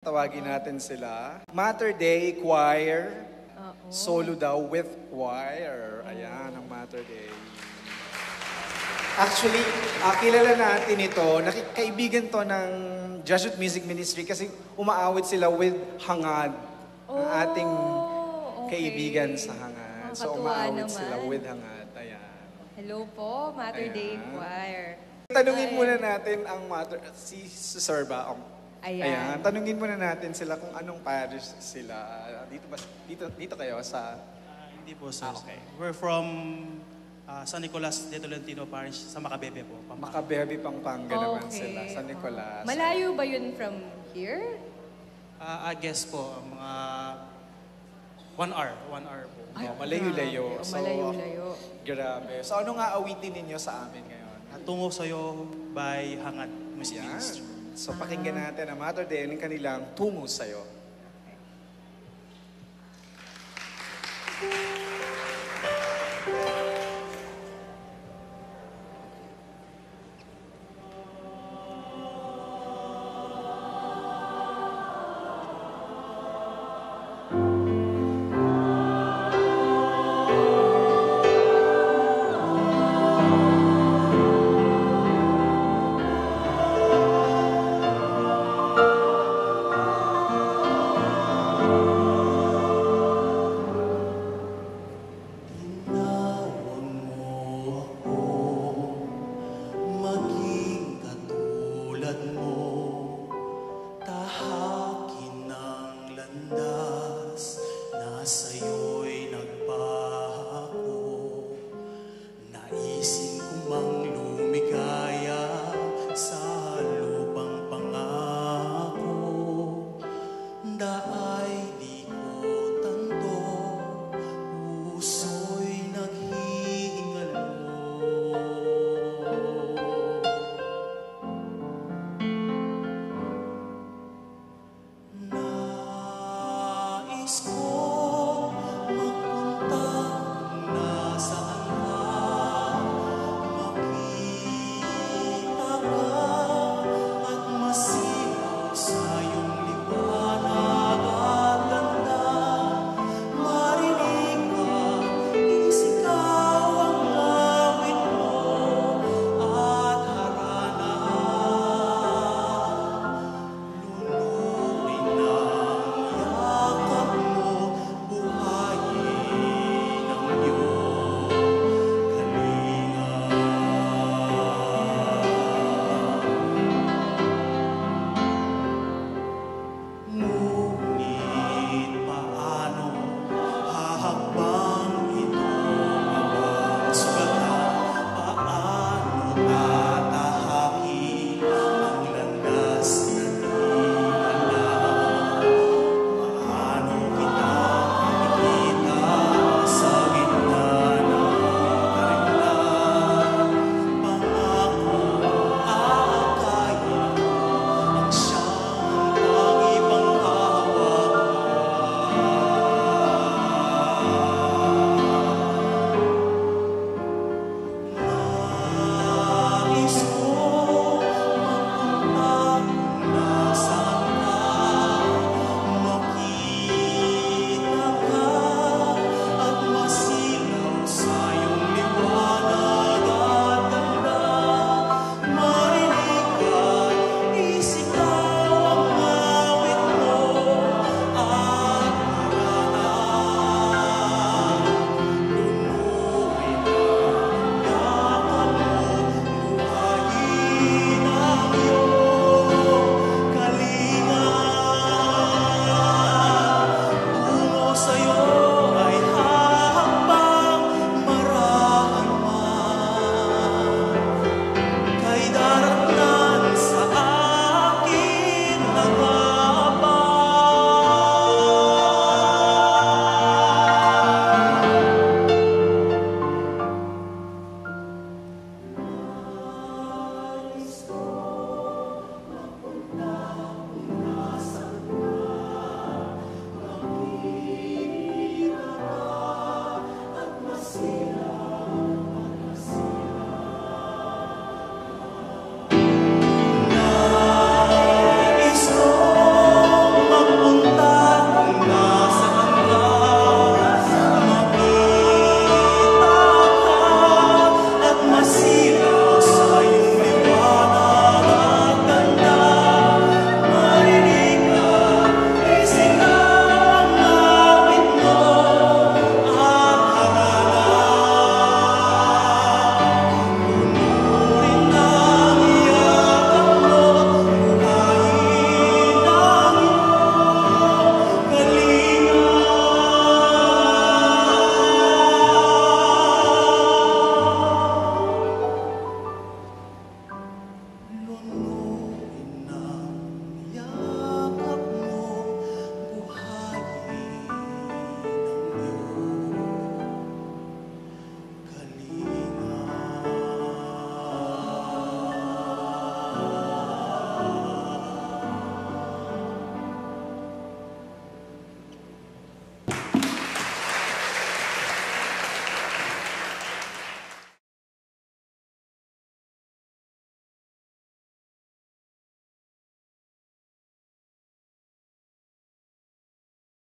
Tawagin natin sila. Mater Dei Choir. Oo. Solo daw with choir. Ayan, ang Mater Dei. Actually, kilala natin ito. Kaibigan to ng Jesuit Music Ministry kasi umaawit sila with Hangad. Ang ating kaibigan sa Hangad. So umaawit sila with Hangad. Ayan. Hello po, Mater Dei Choir. Tanungin muna natin ang si Sir ba? Ayan. Tanungin muna natin sila kung anong parish sila. Dito kayo sa... Hindi po, sir. Okay. We're from San Nicolas de Tolentino Parish sa Macabebe po. Macabebe, Pampanga naman sila. San Nicolas. Malayo ba yun from here? I guess po, mga 1 hour. 1 hour po. Malayo-layo. Malayo-layo. Grabe. So ano nga awitin ninyo sa amin ngayon? Tungo sa'yo by Hangad Music Yan. Ministry. So pakinggan natin ang Mater Dei ng kanilang Tungo Sa'yo. Mo